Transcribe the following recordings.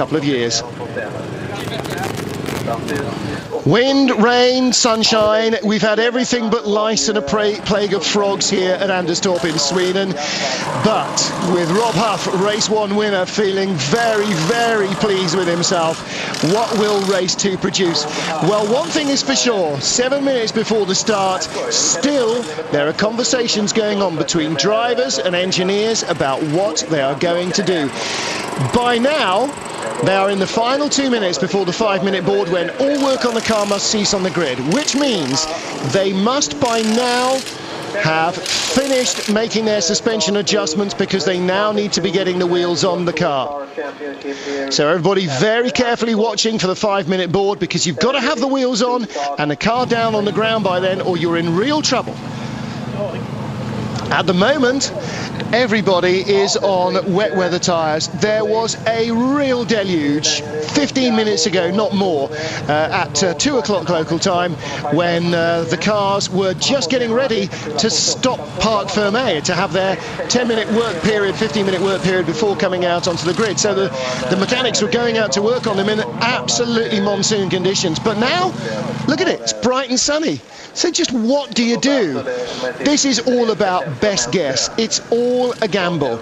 couple of years. Wind, rain, sunshine, we've had everything but lice and a plague of frogs here at Anderstorp in Sweden. But with Rob Huff, race 1 winner, feeling very, very pleased with himself. What will race 2 produce? Well, one thing is for sure, 7 minutes before the start, still there are conversations going on between drivers and engineers about what they are going to do. By now, they are in the final 2 minutes before the 5-minute board when all work on the car must cease on the grid, which means they must by now have finished making their suspension adjustments because they now need to be getting the wheels on the car. So everybody very carefully watching for the 5-minute board, because you've got to have the wheels on and the car down on the ground by then or you're in real trouble. At the moment, everybody is on wet weather tyres. There was a real deluge 15 minutes ago, not more, at 2 o'clock local time, when the cars were just getting ready to stop Parc Fermé to have their 10-minute work period, 15-minute work period before coming out onto the grid. So the mechanics were going out to work on them in absolutely monsoon conditions. But now, look at it, it's bright and sunny. So just what do you do? This is all about best guess. It's all a gamble.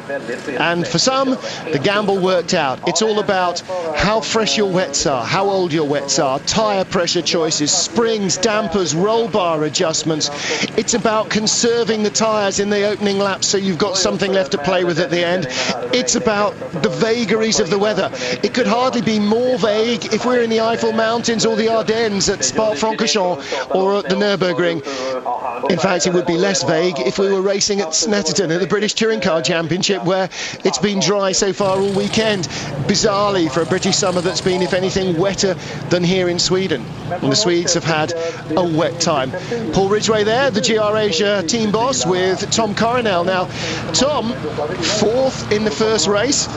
And for some, the gamble worked out. It's all about how fresh your wets are, how old your wets are, tyre pressure choices, springs, dampers, roll bar adjustments. It's about conserving the tyres in the opening laps so you've got something left to play with at the end. It's about the vagaries of the weather. It could hardly be more vague if we're in the Eiffel Mountains or the Ardennes at Spa-Francorchamps or at the Nürburgring. In fact, it would be less vague if we were racing at Snetterton at the British Touring Car Championship, where it's been dry so far all weekend. Bizarrely, for a British summer that's been, if anything, wetter than here in Sweden. And the Swedes have had a wet time. Paul Ridgway there, the GR Asia team boss, with Tom Coronel. Now, Tom, 4th in the first race,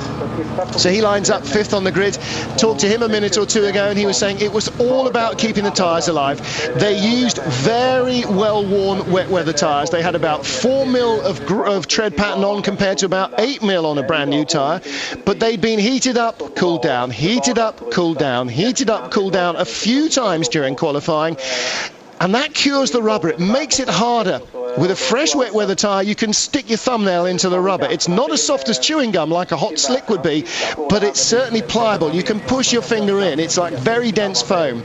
so he lines up 5th on the grid. Talked to him a minute or two ago, and he was saying it was all about keeping the tyres alive. They used very well-worn wet weather tyres. They had about 4 mil of tread pattern on compared to about 8 mil on a brand new tyre, but they'd been heated up, cooled down, heated up, cooled down, heated up, cooled down a few times during qualifying, and that cures the rubber. It makes it harder. With a fresh wet weather tyre, you can stick your thumbnail into the rubber. It's not as soft as chewing gum like a hot slick would be, but it's certainly pliable. You can push your finger in. It's like very dense foam.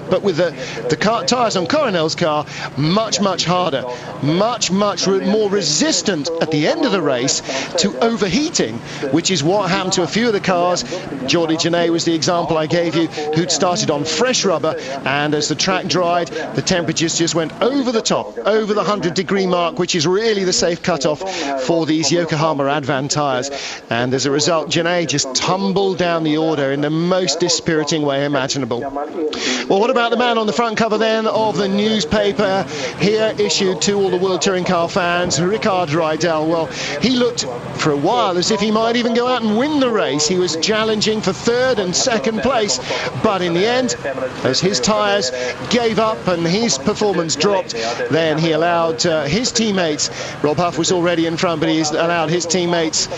But with the tyres on Coronel's car, much, much harder, much more resistant at the end of the race to overheating, which is what happened to a few of the cars. Jordi Genet was the example I gave you, who'd started on fresh rubber, and as the track dried, the temperatures just went over the top, over the 100-degree mark, which is really the safe cutoff for these Yokohama Advan tyres. And as a result, Genet just tumbled down the order in the most dispiriting way imaginable. Well, what about the man on the front cover then of the newspaper here, issued to all the World Touring Car fans, Ricard Rydell? Well, he looked for a while as if he might even go out and win the race. He was challenging for 3rd and 2nd place, but in the end, as his tyres gave up and his performance dropped, then he allowed his teammates, Rob Huff was already in front, but he's allowed his teammates,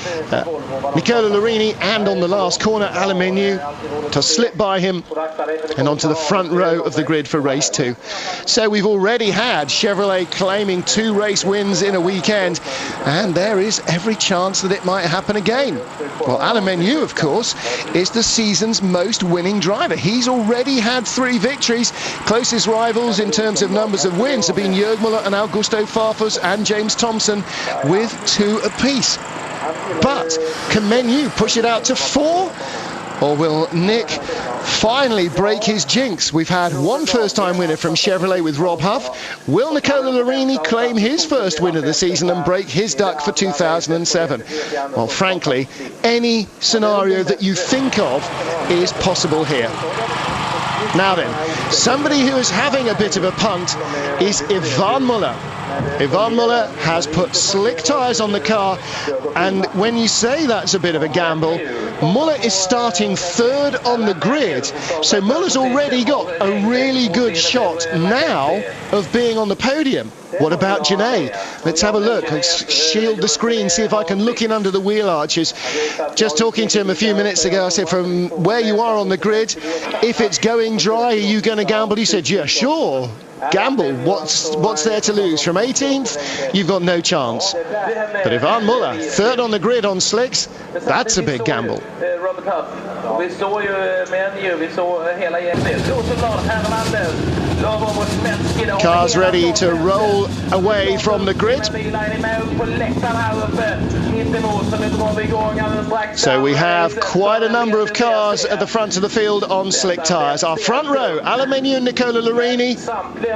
Nicola Larini and on the last corner, Alain Menu, to slip by him and onto the front row of the grid for race 2. So we've already had Chevrolet claiming 2 race wins in a weekend, and there is every chance that it might happen again. Well, Alain Menu, of course, is the season's most winning driver. He's already had 3 victories. Closest rivals in terms of numbers of wins have been Jörg Müller and Augusto Farfus and James Thompson with 2 apiece. But can Menu push it out to 4? Or will Nick finally break his jinx? We've had 1 first-time winner from Chevrolet with Rob Huff. Will Nicola Larini claim his first win of the season and break his duck for 2007? Well, frankly, any scenario that you think of is possible here. Now then, somebody who is having a bit of a punt is Yvan Müller. Yvan Müller has put slick tyres on the car, and when you say that's a bit of a gamble, Muller is starting third on the grid, so Muller's already got a really good shot now of being on the podium. What about Genet? Let's have a look. Let's shield the screen, see if I can look in under the wheel arches. Just talking to him a few minutes ago, I said, from where you are on the grid, if it's going dry, are you going to gamble? He said, yeah, sure. Gamble. What's there to lose? From 18th, you've got no chance. But Ivan Muller, third on the grid on slicks, that's a big gamble. Cars ready to roll away from the grid. So we have quite a number of cars at the front of the field on slick tyres. Our front row, Alemeniu and Nicola Larini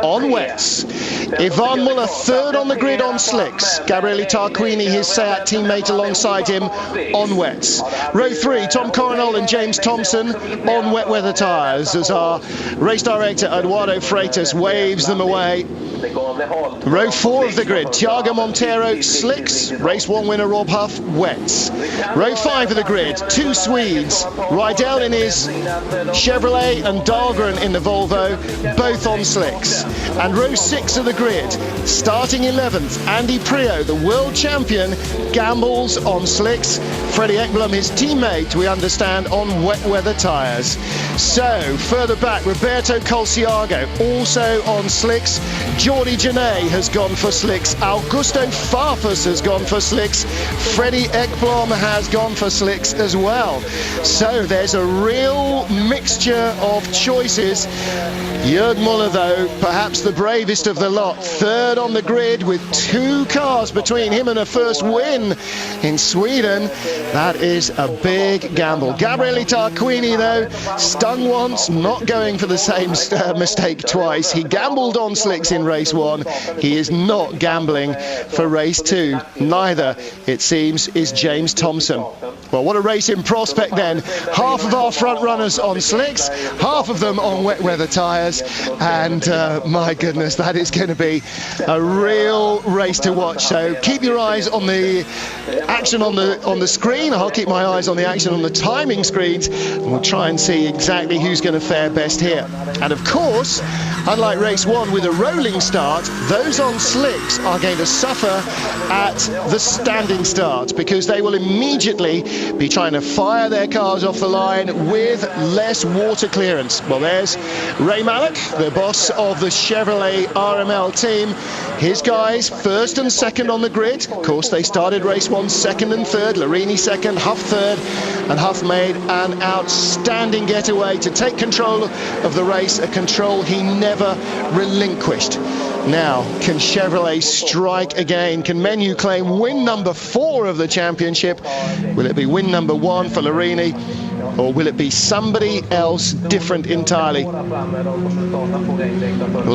on wets. Ivan Muller third on the grid on slicks. Gabriele Tarquini, his Seat teammate, alongside him on wets. Row 3, Tom Coronel and James Thompson on wet weather tyres as our race director Eduardo Freitas waves them away. Row 4 of the grid, Thiago Montero slicks, race 1 winner Rob Huff wets. Row 5 of the grid, two Swedes, Rydell in his Chevrolet and Dahlgren in the Volvo, both on slicks. And row 6 of the grid, starting 11th, Andy Prio, the world champion, gambles on slicks. Freddie Ekblom, his teammate, we understand, on wet weather tyres. So further back, Roberto Colciago also on slicks. Jordi Genet has gone for slicks. Augusto Farfus has gone for slicks. Freddie Ekblom has gone for slicks as well. So there's a real mixture of choices. Jörg Muller, though, perhaps the bravest of the lot, third on the grid with two cars between him and a first win in Sweden. That is a big gamble. Gabriele Tarquini, though, stung once, not going for the same mistake twice. He gambled on slicks in race 1. He is not gambling for race 2. Neither, it seems, is James Thompson. Well, what a race in prospect then. Half of our front runners on slicks, half of them on wet weather tyres, and my goodness, that is going to be a real race to watch. So keep your eyes on the action on the screen. I'll keep my eyes on the action on the timing screens, and we'll try and see exactly who's going to fare best here. And of course, unlike race 1 with a rolling start, those on slicks are going to suffer at the standing start, because they will immediately be trying to fire their cars off the line with less water clearance. Well, there's Ray Mallock, the boss of the Chevrolet RML team. His guys first and second on the grid. Of course, they started race 1 second and third, Larini second, Huff third, and Huff made an outstanding getaway to take control of the race, a control he never relinquished. Now, can Chevrolet strike again? Can Menu claim win number 4 of the championship? Will it be win number 1 for Larini, or will it be somebody else different entirely? Well,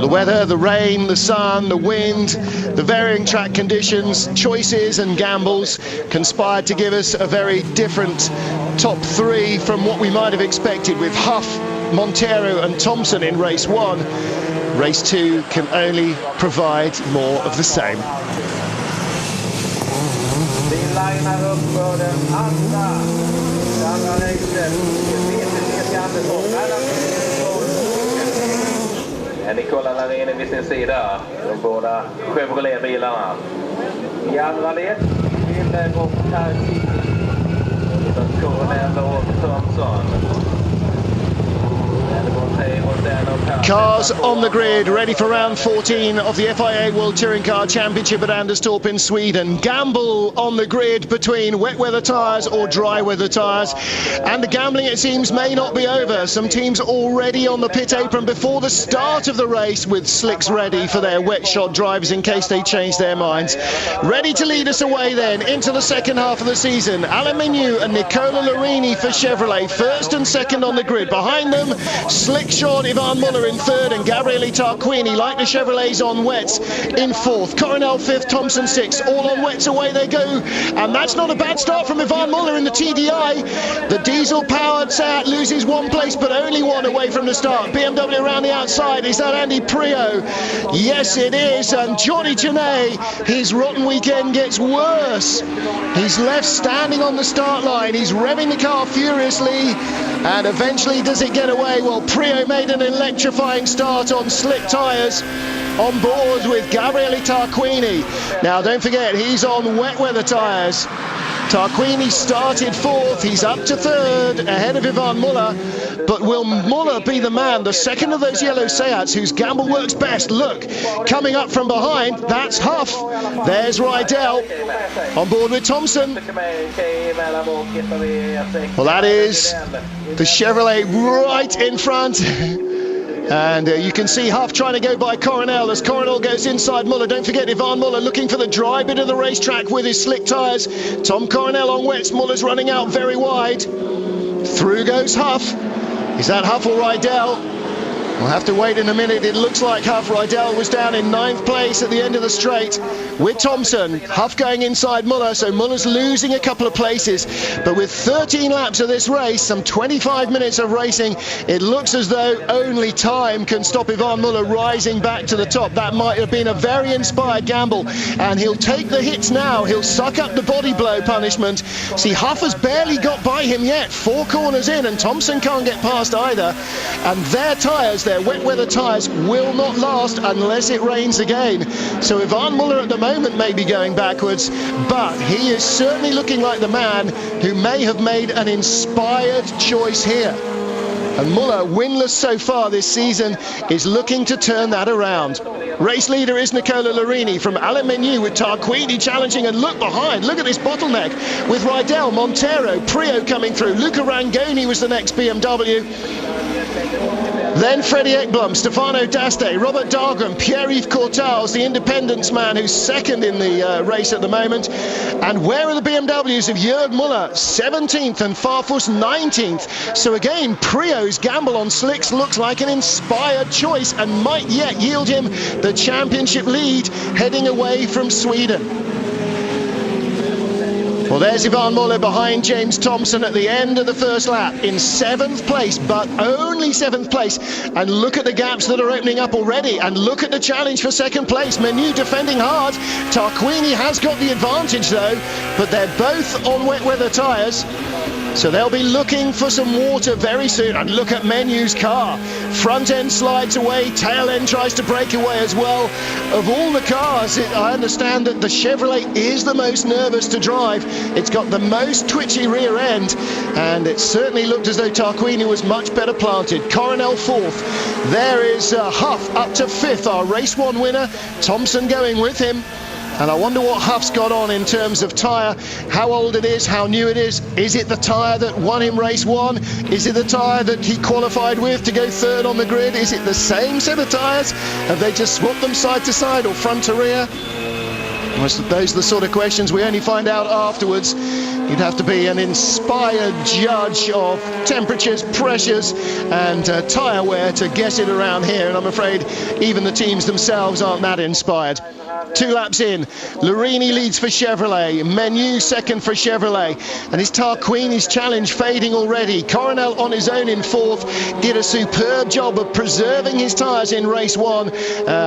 the weather, the rain, the sun, the wind, the varying track conditions, choices and gambles conspired to give us a very different top 3 from what we might have expected, with Huff, Montero and Thompson in race 1. Race 2 can only provide more of the same. Nicola Larini vid sin sida, de båda Chevrolet-bilarna. I andra led, Wilhelm och Tarquini, Coronel och Thompson. Cars on the grid, ready for round 14 of the FIA World Touring Car Championship at Anderstorp in Sweden. Gamble on the grid between wet weather tyres or dry weather tyres. And the gambling, it seems, may not be over. Some teams already on the pit apron before the start of the race, with slicks ready for their wet shot drivers in case they change their minds. Ready to lead us away then into the second half of the season. Alemeniu and Nicola Larini for Chevrolet, first and second on the grid. Behind them, slick shot Ivan Muller in in third, and Gabriele Tarquini, like the Chevrolets, on wets in fourth. Coronel fifth, Thompson sixth. All on wets, away they go. And that's not a bad start from Ivan Muller in the TDI. The diesel-powered Seat loses one place, but only one away from the start. BMW around the outside. Is that Andy Prio? Yes, it is. And Johnny Janae, his rotten weekend gets worse. He's left standing on the start line. He's revving the car furiously, and eventually does it get away? Well, Prio made an electrifying start on slick tyres on board with Gabriele Tarquini. Now, don't forget, he's on wet weather tyres. Tarquini started fourth, he's up to third, ahead of Ivan Muller. But will Muller be the man, the second of those yellow Seats, whose gamble works best? Look, coming up from behind, that's Huff. There's Rydell on board with Thompson. Well, that is the Chevrolet right in front. And you can see Huff trying to go by Coronel as Coronel goes inside Muller. Don't forget, Ivan Muller looking for the dry bit of the racetrack with his slick tyres. Tom Coronel on wets. Muller's running out very wide. Through goes Huff. Is that Huff or Rydell? We'll have to wait in a minute. It looks like Huff. Rydell was down in 9th place at the end of the straight with Thompson. Huff going inside Muller, so Muller's losing a couple of places. But with 13 laps of this race, some 25 minutes of racing, it looks as though only time can stop Ivan Muller rising back to the top. That might have been a very inspired gamble, and he'll take the hits now. He'll suck up the body blow punishment. See, Huff has barely got by him yet. 4 corners in, and Thompson can't get past either. And their tyres, their wet weather tyres, will not last unless it rains again. So Ivan Muller at the moment may be going backwards, but he is certainly looking like the man who may have made an inspired choice here. And Muller, winless so far this season, is looking to turn that around. Race leader is Nicola Larini from Alain Menu, with Tarquini challenging, and look behind, look at this bottleneck with Rydell, Montero, Prio coming through. Luca Rangoni was the next BMW. Then Freddie Ekblom, Stefano D'Aste, Robert Dahlgren, Pierre-Yves Courtals, the Independence man who's second in the race at the moment. And where are the BMWs of Jörg Muller, 17th, and Farfus 19th? So again, Prio's gamble on slicks looks like an inspired choice and might yet yield him the championship lead heading away from Sweden. Well, there's Ivan Muller behind James Thompson at the end of the first lap in 7th place, but only 7th place. And look at the gaps that are opening up already, and look at the challenge for 2nd place. Menu defending hard. Tarquini has got the advantage though, but they're both on wet weather tyres. So they'll be looking for some water very soon. And look at Menu's car. Front end slides away, tail end tries to break away as well. Of all the cars, I understand that the Chevrolet is the most nervous to drive. It's got the most twitchy rear end, and it certainly looked as though Tarquini was much better planted. Coronel 4th. There is Huff up to 5th, our race 1 winner. Thompson going with him. And I wonder what Huff's got on in terms of tyre, how old it is, how new it is. Is it the tyre that won him race 1? Is it the tyre that he qualified with to go 3rd on the grid? Is it the same set of tyres? Have they just swapped them side to side or front to rear? Well, those are the sort of questions we only find out afterwards. You'd have to be an inspired judge of temperatures, pressures and tyre wear to guess it around here, and I'm afraid even the teams themselves aren't that inspired. 2 laps in, Larini leads for Chevrolet, Menu second for Chevrolet, and it's Tarquini's challenge fading already. Coronel on his own in 4th, did a superb job of preserving his tyres in race 1,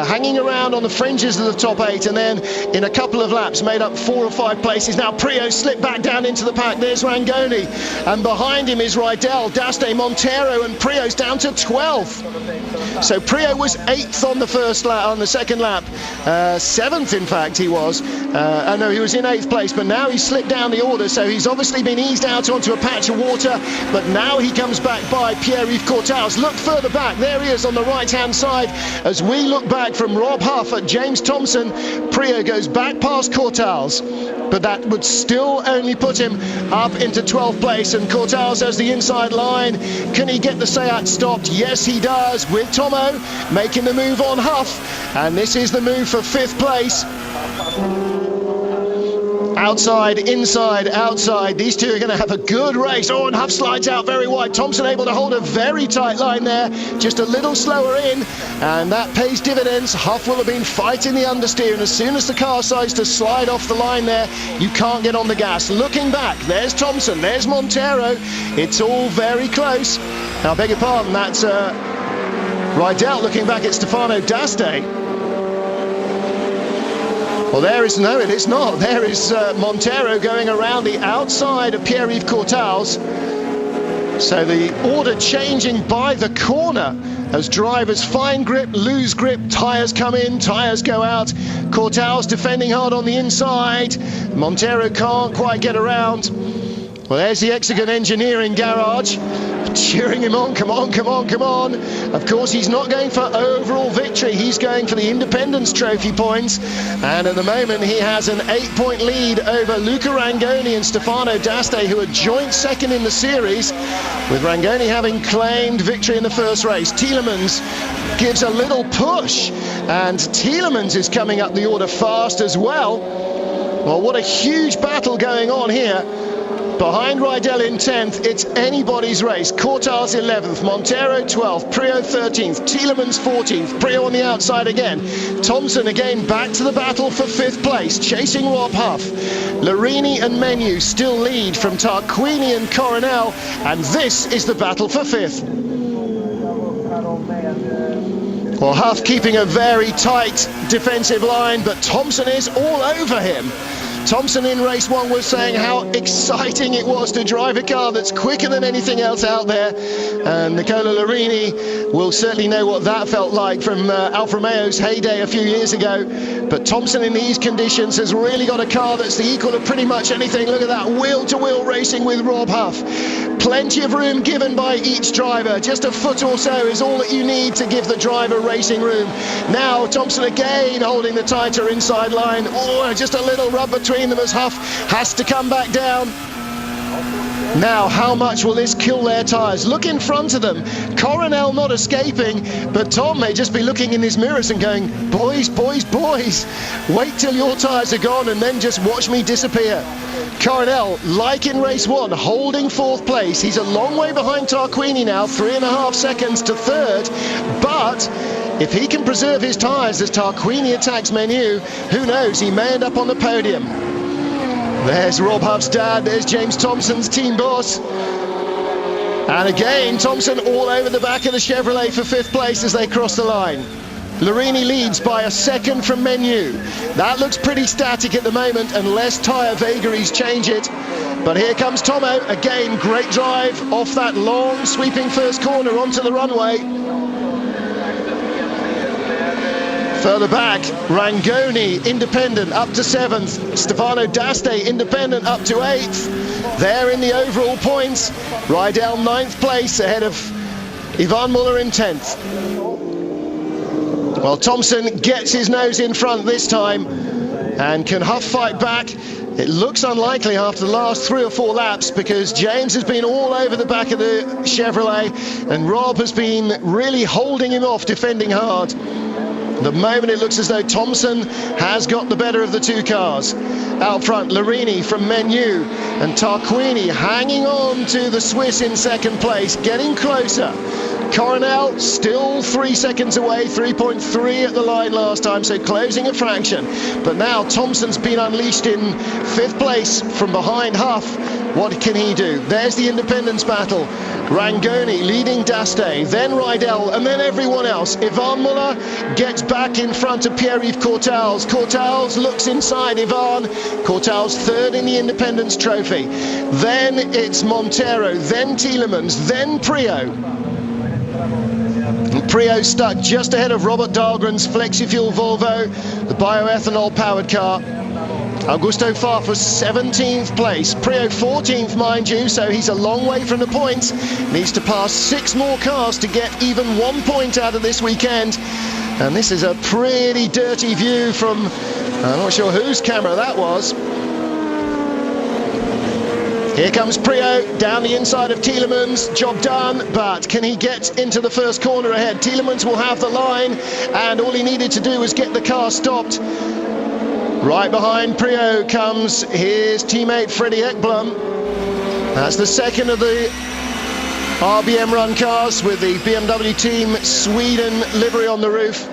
hanging around on the fringes of the top 8, and then in a couple of laps made up 4 or 5 places. Now Prio slipped back down into the pack. There's Rangoni, and behind him is Rydell, D'Aste, Montero, and Prio's down to 12th. So Prio was 8th on the first lap, on the second lap, 7th in fact he was. No, he was in 8th place, but now he's slipped down the order, so he's obviously been eased out onto a patch of water, but now he comes back by Pierre-Yves Courtals. Look further back, there he is on the right hand side. As we look back from Rob Huff at James Thompson, Prio goes back past Courtals, but that would still only put him up into 12th place, and Courtals has the inside line. Can he get the Seat stopped? Yes he does, with Tomo making the move on Huff, and this is the move for 5th place. Outside, inside, outside. These two are going to have a good race. Oh, and Huff slides out very wide. Thompson able to hold a very tight line there, just a little slower in, and that pays dividends. Huff will have been fighting the understeer, and as soon as the car decides to slide off the line there, you can't get on the gas. Looking back, there's Thompson, there's Montero. It's all very close. Now, I beg your pardon, that's Rydell looking back at Stefano D'Aste. Well, there is, no, it is not. There is Montero going around the outside of Pierre-Yves Courtals. So the order changing by the corner as drivers find grip, lose grip, tyres come in, tyres go out. Courtals defending hard on the inside. Montero can't quite get around. Well, there's the Hexagon Engineering Garage cheering him on. Come on, come on, come on. Of course, he's not going for overall victory. He's going for the Independence Trophy points. And at the moment, he has an 8-point lead over Luca Rangoni and Stefano D'Aste, who are joint second in the series, with Rangoni having claimed victory in the first race. Tielemans gives a little push, and Tielemans is coming up the order fast as well. Well, what a huge battle going on here. Behind Rydell in 10th, it's anybody's race. Courtals 11th, Montero 12th, Prio 13th, Tielemans 14th, Prio on the outside again. Thompson again back to the battle for 5th place, chasing Rob Huff. Larini and Menu still lead from Tarquini and Coronel, and this is the battle for 5th. Well, Huff keeping a very tight defensive line, but Thompson is all over him. Thompson in race 1 was saying how exciting it was to drive a car that's quicker than anything else out there, and Nicola Larini will certainly know what that felt like from Alfa Romeo's heyday a few years ago. But Thompson in these conditions has really got a car that's the equal of pretty much anything. Look at that, wheel-to-wheel racing with Rob Huff. Plenty of room given by each driver. Just a foot or so is all that you need to give the driver racing room. Now Thompson again holding the tighter inside line. Oh, just a little rub between them as Huff has to come back down. Now, how much will this kill their tyres? Look in front of them. Coronel not escaping, but Tom may just be looking in his mirrors and going, boys, boys, boys, wait till your tyres are gone and then just watch me disappear. Coronel, like in race 1, holding 4th place. He's a long way behind Tarquini now, 3.5 seconds to 3rd, but if he can preserve his tyres as Tarquini attacks Menu, who knows, he may end up on the podium. There's Rob Huff's dad, there's James Thompson's team boss. And again, Thompson all over the back of the Chevrolet for 5th place as they cross the line. Larini leads by a second from Menu. That looks pretty static at the moment unless tyre vagaries change it. But here comes Tomo, again, great drive off that long sweeping first corner onto the runway. Further back, Rangoni, independent, up to 7th. Stefano D'Aste, independent, up to 8th. There in the overall points. Rydell, 9th place, ahead of Ivan Muller in 10th. Well, Thompson gets his nose in front this time. And can Huff fight back? It looks unlikely after the last 3 or 4 laps, because James has been all over the back of the Chevrolet, and Rob has been really holding him off, defending hard. At the moment it looks as though Thompson has got the better of the 2 cars. Out front, Larini from Menu, and Tarquini hanging on to the Swiss in 2nd place, getting closer. Coronel still 3 seconds away, 3.3 at the line last time, so closing a fraction. But now Thompson's been unleashed in 5th place from behind Huff. What can he do? There's the independence battle. Rangoni leading D'Aste, then Rydell, and then everyone else. Ivan Muller gets back in front of Pierre-Yves Courtals. Courtals looks inside Ivan. Courtals 3rd in the Independence Trophy. Then it's Montero, then Tielemans, then Prio. Prio stuck just ahead of Robert Dahlgren's FlexiFuel Volvo, the bioethanol powered car. Augusto Farfus 17th place, Prio 14th mind you, so he's a long way from the points. Needs to pass 6 more cars to get even 1 point out of this weekend. And this is a pretty dirty view from, I'm not sure whose camera that was. Here comes Prio down the inside of Tielemans, job done, but can he get into the first corner ahead? Tielemans will have the line, and all he needed to do was get the car stopped. Right behind Prio comes his teammate Freddie Ekblom. That's the second of the RBM run cars with the BMW Team Sweden livery on the roof.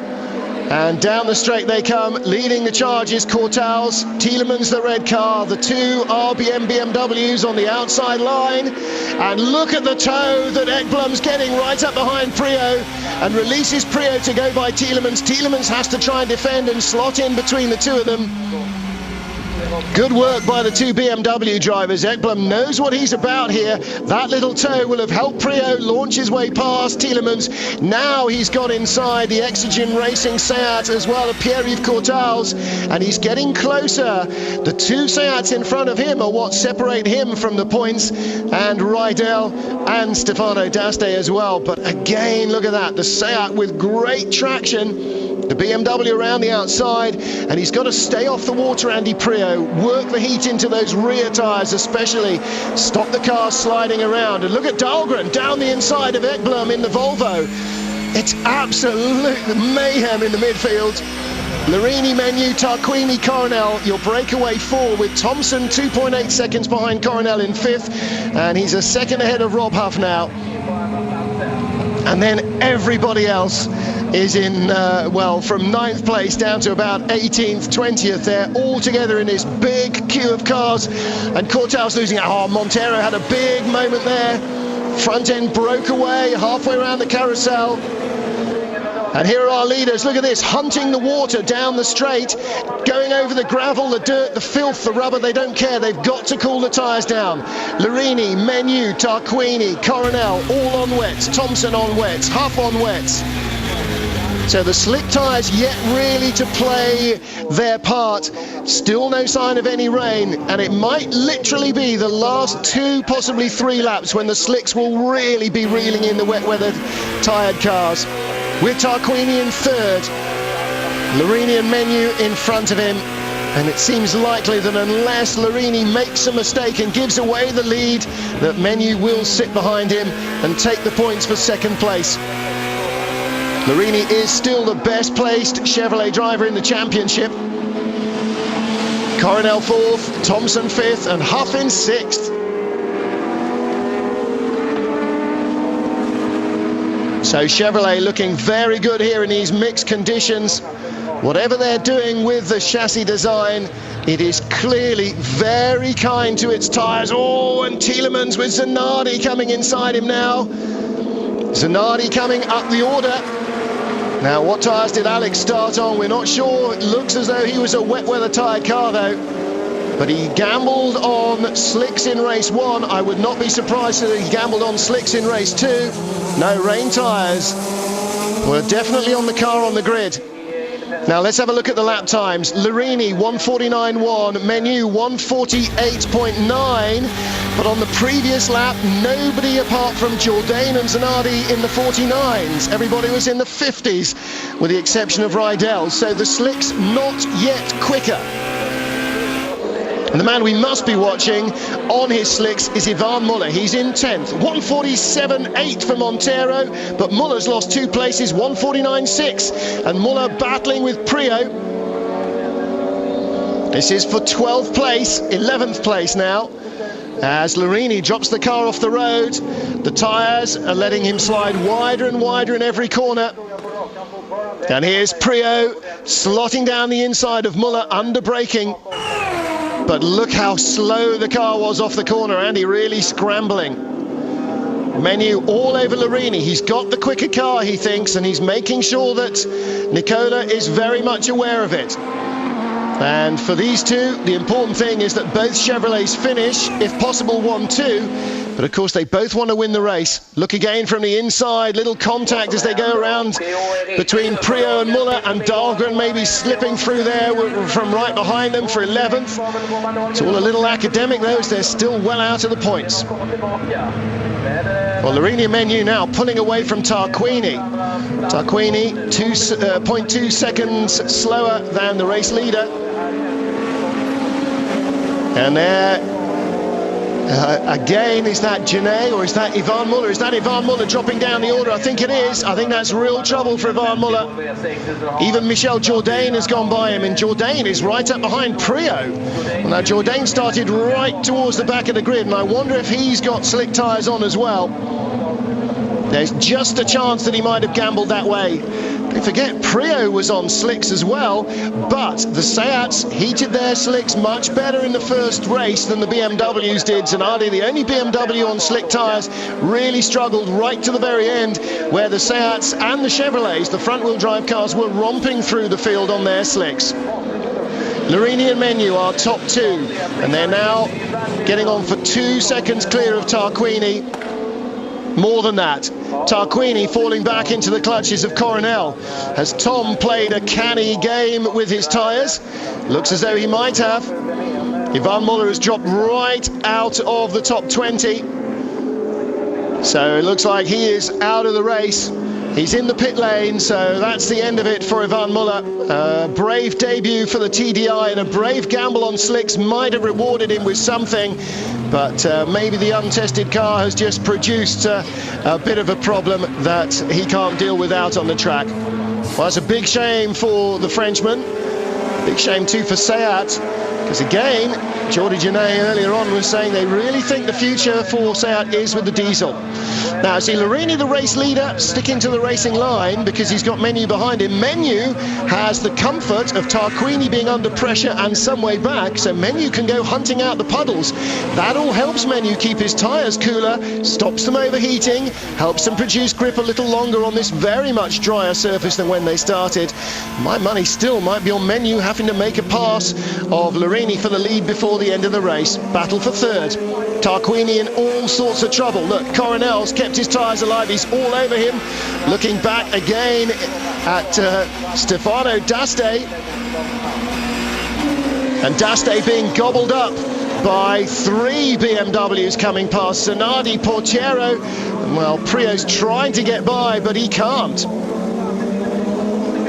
And down the straight they come, leading the charge is Courtaulds, Tielemans the red car, the two RBM BMWs on the outside line. And look at the tow that Ekblom's getting right up behind Prio, and releases Prio to go by Tielemans. Tielemans has to try and defend and slot in between the two of them. Good work by the two BMW drivers. Ekblom knows what he's about here. That little tow will have helped Prio launch his way past Tielemans. Now he's got inside the Exogen Racing Seat as well of Pierre-Yves Courtaulds, and he's getting closer. The two Seats in front of him are what separate him from the points, and Rydell and Stefano D'Aste as well. But again, look at that, the Seat with great traction. The BMW around the outside, and he's got to stay off the water, Andy Prio, work the heat into those rear tyres especially, stop the car sliding around. And look at Dahlgren down the inside of Ekblom in the Volvo. It's absolute mayhem in the midfield. Larini, Menu, Tarquini, Coronel, your breakaway four, with Thompson 2.8 seconds behind Coronel in fifth, and he's a second ahead of Rob Huff now. And then everybody else is in, well, from 9th place down to about 18th, 20th there, all together in this big queue of cars. And Courtaulds losing out. Oh, Montero had a big moment there. Front end broke away halfway around the carousel. And here are our leaders. Look at this, hunting the water down the straight, going over the gravel, the dirt, the filth, the rubber. They don't care. They've got to cool the tyres down. Larini, Menu, Tarquini, Coronel, all on wets. Thompson on wets. Huff on wets. So the slick tyres yet really to play their part. Still no sign of any rain, and it might literally be the last 2, possibly 3 laps when the slicks will really be reeling in the wet weather tired cars. With Tarquini in third, Larini and Menu in front of him, and it seems likely that unless Larini makes a mistake and gives away the lead, that Menu will sit behind him and take the points for second place. Larini is still the best placed Chevrolet driver in the championship. Coronel 4th, Thompson 5th, and Huff in 6th. So Chevrolet looking very good here in these mixed conditions. Whatever they're doing with the chassis design, it is clearly very kind to its tyres. Oh, and Tielemans with Zanardi coming inside him now. Zanardi coming up the order. Now, what tyres did Alex start on? We're not sure. It looks as though he was a wet weather tyre car though. But he gambled on slicks in race 1. I would not be surprised if he gambled on slicks in race 2. No, rain tyres were definitely on the car on the grid. Now let's have a look at the lap times. Larini 1:49.1, Menu 1:48.9. But on the previous lap, nobody apart from Jourdain and Zanardi in the 49s. Everybody was in the 50s, with the exception of Rydell. So the slicks not yet quicker. And the man we must be watching on his slicks is Ivan Muller. He's in 10th, 1:47.8 for Montero, but Muller's lost 2 places, 1:49.6, and Muller battling with Prio. This is for 12th place, 11th place now, as Larini drops the car off the road. The tyres are letting him slide wider and wider in every corner. And here's Prio slotting down the inside of Muller, under braking. But look how slow the car was off the corner, Andy, really scrambling. Menu all over Larini. He's got the quicker car, he thinks, and he's making sure that Nicola is very much aware of it. And for these two, the important thing is that both Chevrolets finish, if possible 1-2, but of course they both want to win the race. Look again from the inside, little contact as they go around between Prio and Muller, and Dahlgren maybe slipping through there from right behind them for 11th. It's all a little academic though, as they're still well out of the points. Well, Larini and Menu now pulling away from Tarquini. Tarquini 0.2 seconds slower than the race leader. And there Again, is that Genet or is that Yvan Muller? Is that Yvan Muller dropping down the order? I think it is. I think that's real trouble for Yvan Muller. Even Michel Jourdain has gone by him, and Jourdain is right up behind Priaulx. Well, now, Jourdain started right towards the back of the grid, and I wonder if he's got slick tyres on as well. There's just a chance that he might have gambled that way. Don't forget, Priaulx was on slicks as well, but the Seats heated their slicks much better in the first race than the BMWs did. Zanardi, the only BMW on slick tyres, really struggled right to the very end, where the Seats and the Chevrolets, the front-wheel drive cars, were romping through the field on their slicks. Larini and Menu are top two, and they're now getting on for 2 seconds clear of Tarquini. More than that, Tarquini falling back into the clutches of Coronel. Has Tom played a canny game with his tyres? Looks as though he might have. Yvan Muller has dropped right out of the top 20. So it looks like he is out of the race. He's in the pit lane, so that's the end of it for Yvan Muller. Brave debut for the TDI, and a brave gamble on slicks might have rewarded him with something, but maybe the untested car has just produced a bit of a problem that he can't deal with out on the track. Well, it's a big shame for the Frenchman. Big shame too for Seat, because again, Jordi Genet earlier on was saying they really think the future for Seat is with the diesel. Now, see, Larini, the race leader, sticking to the racing line because he's got Menu behind him. Menu has the comfort of Tarquini being under pressure and some way back, so Menu can go hunting out the puddles. That all helps Menu keep his tyres cooler, stops them overheating, helps them produce grip a little longer on this very much drier surface than when they started. My money still might be on Menu having to make a pass of Larini for the lead before the end of the race. Battle for third. Tarquini in all sorts of trouble. Look, Coronel's kept his tyres alive. He's all over him. Looking back again at Stefano D'Aste. And D'Aste being gobbled up by 3 BMWs coming past. Zanardi, Portiero. Well, Priaulx's trying to get by, but he can't.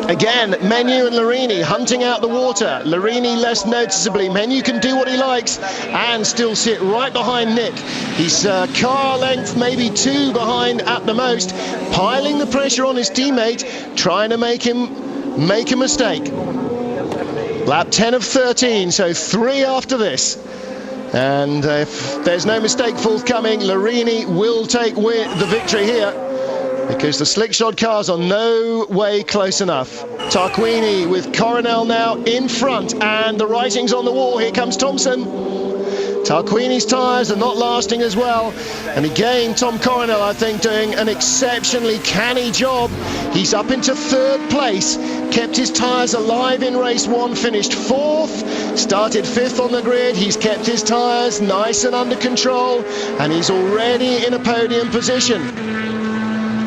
Again, Menu and Larini hunting out the water. Larini less noticeably. Menu can do what he likes and still sit right behind Nick. He's car length, maybe 2 behind at the most, piling the pressure on his teammate, trying to make him make a mistake. Lap 10 of 13, so 3 after this. And if there's no mistake forthcoming, Larini will take the victory here, because the slickshod cars are no way close enough. Tarquini with Coronel now in front, and the writing's on the wall. Here comes Thompson. Tarquini's tyres are not lasting as well, and again Tom Coronel, I think, doing an exceptionally canny job. He's up into 3rd place, kept his tyres alive in race 1, finished 4th, started 5th on the grid. He's kept his tyres nice and under control, and he's already in a podium position.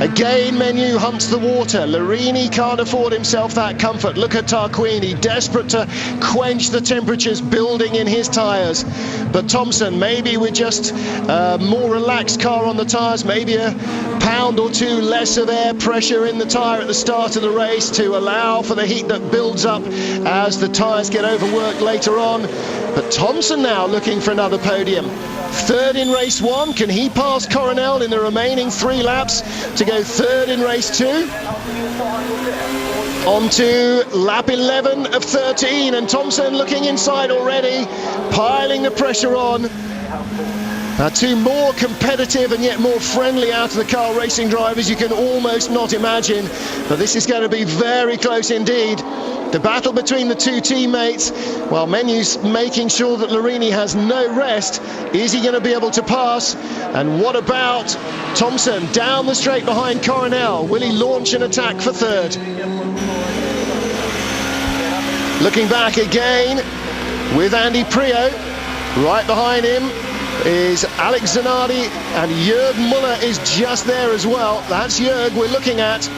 Again, Menu hunts the water. Larini can't afford himself that comfort. Look at Tarquini, desperate to quench the temperatures building in his tyres. But Thompson, maybe with just a more relaxed car on the tyres, maybe a pound or 2 less of air pressure in the tyre at the start of the race to allow for the heat that builds up as the tyres get overworked later on. But Thompson now looking for another podium. 3rd in race 1, can he pass Coronel in the remaining 3 laps to go 3rd in race 2? On to lap 11 of 13, and Thompson looking inside already, piling the pressure on. 2 more competitive and yet more friendly out of the car racing drivers you can almost not imagine, but this is going to be very close indeed. The battle between the 2 teammates, well, Menu's making sure that Larini has no rest. Is he going to be able to pass? And what about Thompson down the straight behind Coronel? Will he launch an attack for 3rd? Looking back again with Andy Priaulx. Right behind him is Alex Zanardi, and Jörg Muller is just there as well. That's Jörg we're looking at.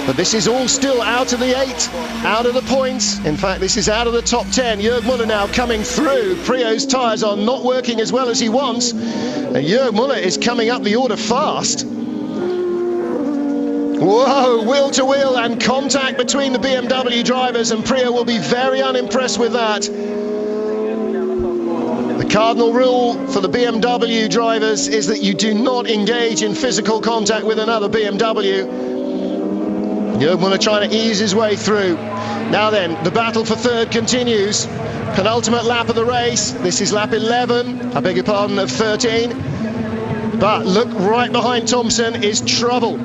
But this is all still out of the 8, out of the points. In fact, this is out of the top 10. Jörg Muller now coming through. Priaulx's tyres are not working as well as he wants. And Jörg Muller is coming up the order fast. Whoa, wheel to wheel and contact between the BMW drivers, and Priaulx will be very unimpressed with that. The cardinal rule for the BMW drivers is that you do not engage in physical contact with another BMW. Jörg Müller trying to ease his way through. Now then, the battle for third continues. Penultimate lap of the race. This is lap 11, I beg your pardon, of 13. But look, right behind Thompson is trouble.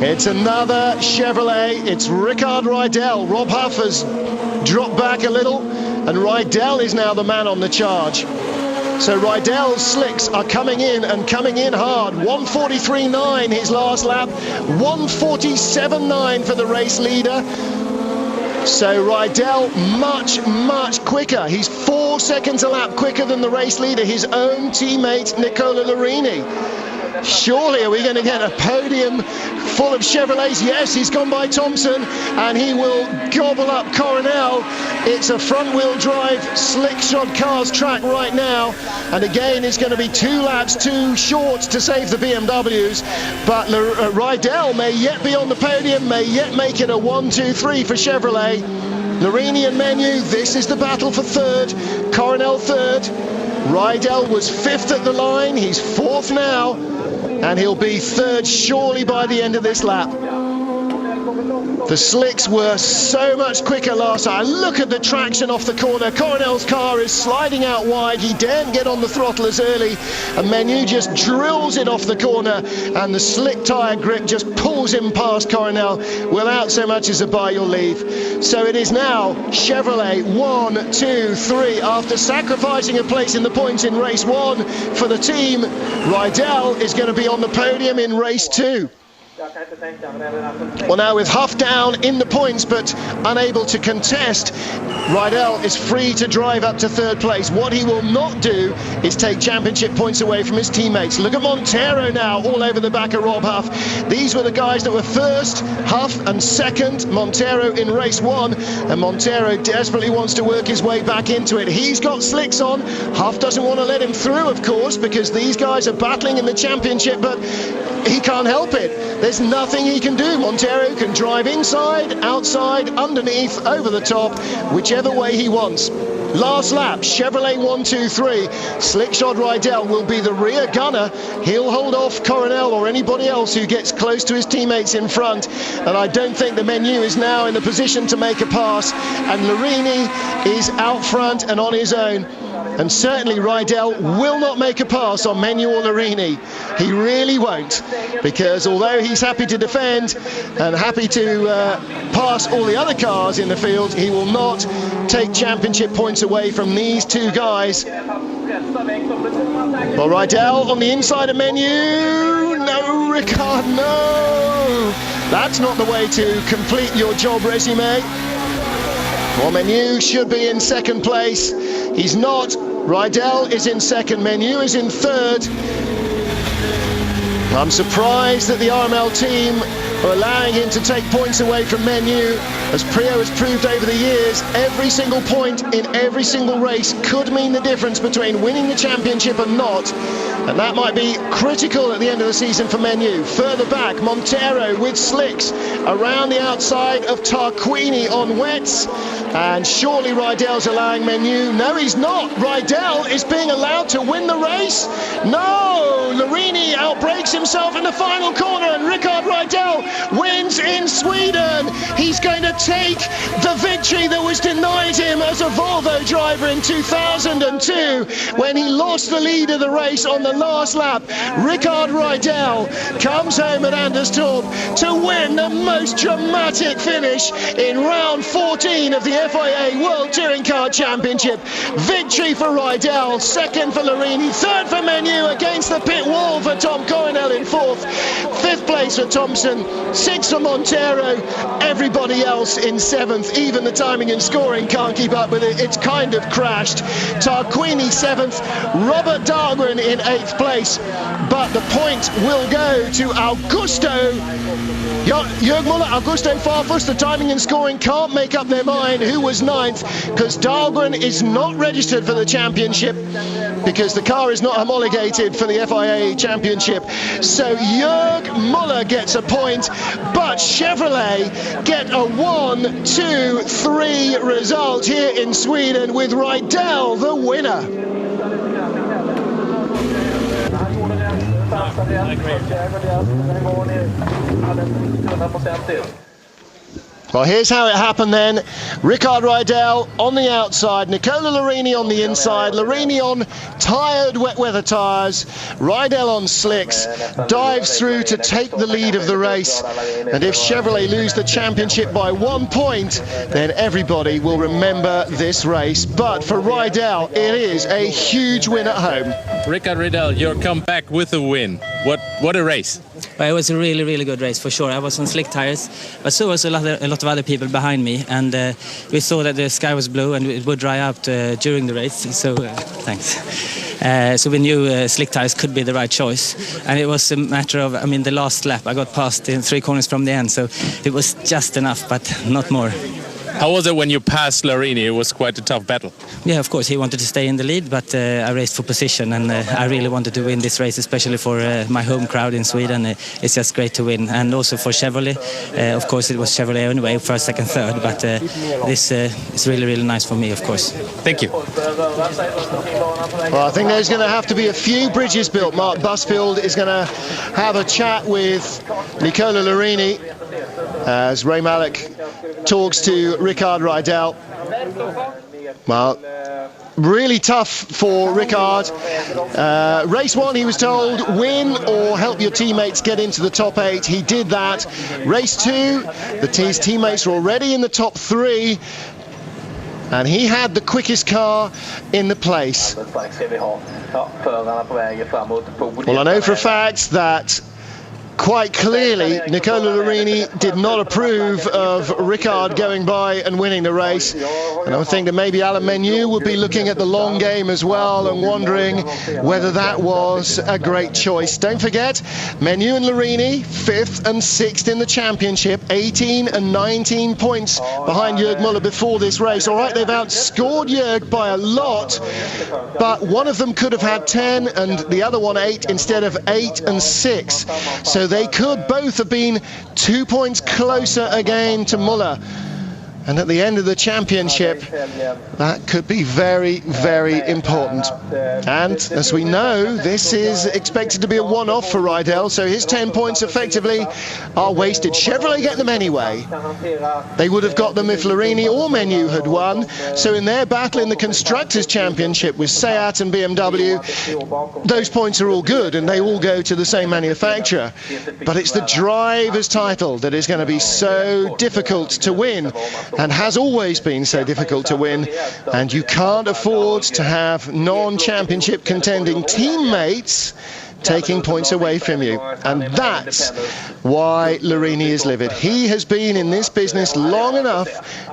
It's another Chevrolet. It's Rickard Rydell. Rob Huff has dropped back a little, and Rydell is now the man on the charge. So Rydell's slicks are coming in, and coming in hard. 1:43.9 his last lap, 1:47.9 for the race leader. So Rydell much quicker. He's 4 seconds a lap quicker than the race leader, his own teammate Nicola Larini. Surely are we going to get a podium full of Chevrolets? Yes, he's gone by Thompson, and he will gobble up Coronel. It's a front-wheel drive slick shod cars track right now, and again it's going to be 2 laps too short to save the BMWs, but Rydell may yet be on the podium, may yet make it a 1-2-3 for Chevrolet. Larini and Menu, this is the battle for third. Coronel third. Rydell was 5th at the line, he's 4th now, and he'll be 3rd surely by the end of this lap. The slicks were so much quicker last time. Look at the traction off the corner. Coronel's car is sliding out wide. He daren't get on the throttle as early, and Menu just drills it off the corner, and the slick tyre grip just pulls him past Coronel without so much as a by your leave. So it is now Chevrolet 1, 2, 3. After sacrificing a place in the points in race 1 for the team, Rydell is going to be on the podium in race 2. Well, now with Huff down in the points but unable to contest, Rydell is free to drive up to 3rd place. What he will not do is take championship points away from his teammates. Look at Montero now all over the back of Rob Huff. These were the guys that were 1st, Huff, and 2nd, Montero in race 1, and Montero desperately wants to work his way back into it. He's got slicks on. Huff doesn't want to let him through, of course, because these guys are battling in the championship, but he can't help it. There's nothing he can do. Montero can drive inside, outside, underneath, over the top, whichever way he wants. Last lap, Chevrolet 1, 2, 3. Slickshod Rydell will be the rear gunner. He'll hold off Coronel or anybody else who gets close to his teammates in front. And I don't think the Menu is now in the position to make a pass. And Larini is out front and on his own. And certainly Rydell will not make a pass on Menu or Larini. He really won't, because although he's happy to defend and happy to pass all the other cars in the field, he will not take championship points away from these 2 guys. Well, Rydell on the inside of Menu. No, Rickard, no. That's not the way to complete your job resume. Well, Menu should be in 2nd place. He's not. Rydell is in 2nd. Menu is in 3rd. I'm surprised that the RML team are allowing him to take points away from Menu. As Prio has proved over the years, every single point in every single race could mean the difference between winning the championship and not. And that might be critical at the end of the season for Menu. Further back, Montero with slicks around the outside of Tarquini on wets. And surely Rydell's allowing Menu. No, he's not. Rydell is being allowed to win the race. No, Larini outbrakes himself in the final corner, and Rickard Rydell wins in Sweden. He's going to take the victory that was denied him as a Volvo driver in 2002 when he lost the lead of the race on the last lap. Rickard Rydell comes home at Anderstorp to win the most dramatic finish in round 14 of the FIA World Touring Car Championship. Victory for Rydell, 2nd for Larini, 3rd for Menu against the pit wall for Tom Coronel in 4th, 5th place for Thompson, 6th for Montero, everybody else in 7th. Even the timing and scoring can't keep up with it. It's kind of crashed. Tarquini 7th, Robert Dahlgren in 8th place, but the point will go to Augusto. Jörg Müller, Augusto Farfus, the timing and scoring can't make up their mind who was 9th, because Dahlgren is not registered for the championship because the car is not homologated for the FIA Championship. So Jörg Müller gets a point, but Chevrolet get a 1, 2, 3 result here in Sweden with Rydell the winner. Well, here's how it happened then. Ricard Rydell on the outside, Nicola Larini on the inside, Larini on tired wet weather tyres, Rydell on slicks, dives through to take the lead of the race. And if Chevrolet lose the championship by 1 point, then everybody will remember this race. But for Rydell, it is a huge win at home. Ricard Rydell, your comeback with a win. What a race. Well, it was a really, really good race for sure. I was on slick tires, but so was a lot of other people behind me, and we saw that the sky was blue and it would dry out during the race. So thanks. So we knew slick tires could be the right choice, and it was a matter of, the last lap I got past in 3 corners from the end, so it was just enough, but not more. How was it when you passed Larini? It was quite a tough battle. Yeah, of course, he wanted to stay in the lead, but I raced for position, and I really wanted to win this race, especially for my home crowd in Sweden. It's just great to win, and also for Chevrolet. Of course, it was Chevrolet anyway, first, second, third, but this is really, really nice for me, of course. Thank you. Well, I think there's going to have to be a few bridges built. Mark Busfield is going to have a chat with Nicola Larini as Ray Malek talks to Ricard Rydell. Well, really tough for Ricard. Race 1, he was told, win or help your teammates get into the top 8. He did that. Race 2, his teammates were already in the top 3. And he had the quickest car in the place. Well, I know for a fact that quite clearly Nicola Larini did not approve of Ricard going by and winning the race, and I would think that maybe Alain Menu would be looking at the long game as well and wondering whether that was a great choice. Don't forget, Menu and Larini 5th and 6th in the championship, 18 and 19 points behind Jörg Müller before this race. All right, they've outscored Jörg by a lot, but one of them could have had 10 and the other one 8 instead of 8 and 6, so they could both have been 2 points closer again to Müller. And at the end of the championship, that could be very, very important. And as we know, this is expected to be a one-off for Rydell, so his 10 points effectively are wasted. Chevrolet get them anyway. They would have got them if Larini or Menu had won. So in their battle in the Constructors' Championship with Seat and BMW, those points are all good and they all go to the same manufacturer. But it's the Drivers' title that is going to be so difficult to win, and has always been so difficult to win, and you can't afford to have non-championship contending teammates taking points away from you. And that's why Larini is livid. He has been in this business long enough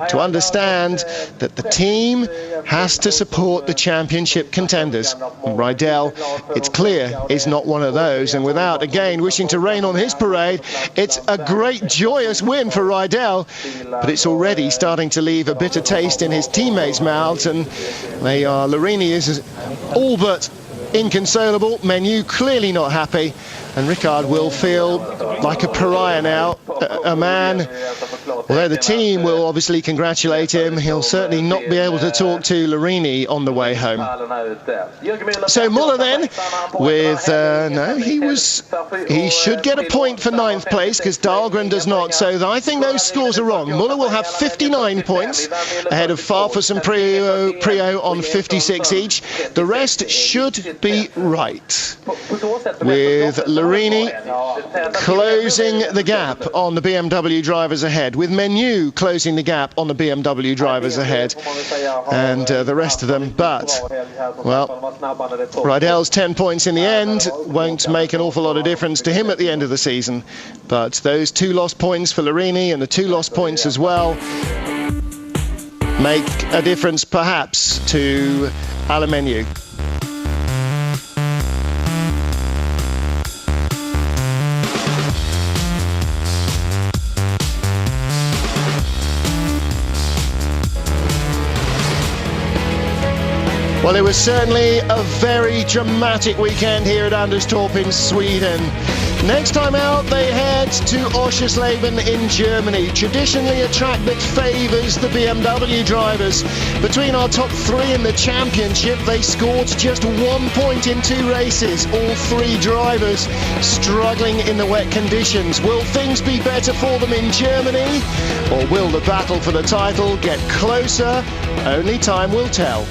to understand that the team has to support the championship contenders. And Rydell, it's clear, is not one of those. And without, again, wishing to rain on his parade, it's a great, joyous win for Rydell, but it's already starting to leave a bitter taste in his teammates' mouths, and Larini is all but inconsolable. Menu clearly not happy, and Ricard will feel like a pariah now, a man. Although the team will obviously congratulate him, he'll certainly not be able to talk to Larini on the way home. So Müller then, with he should get a point for 9th place because Dahlgren does not. So I think those scores are wrong. Müller will have 59 points ahead of Farfus and Prio on 56 each. The rest should be right, with Larini closing the gap on the BMW drivers ahead, with Menu closing the gap on the BMW drivers ahead, and the rest of them. But, well, Rydell's 10 points in the end won't make an awful lot of difference to him at the end of the season, but those 2 lost points for Larini and the 2 lost points as well make a difference perhaps to Alain Menu. Well, it was certainly a very dramatic weekend here at Anderstorp in Sweden. Next time out, they head to Oschersleben in Germany, traditionally a track that favours the BMW drivers. Between our top three in the championship, they scored just 1 point in 2 races, all 3 drivers struggling in the wet conditions. Will things be better for them in Germany, or will the battle for the title get closer? Only time will tell.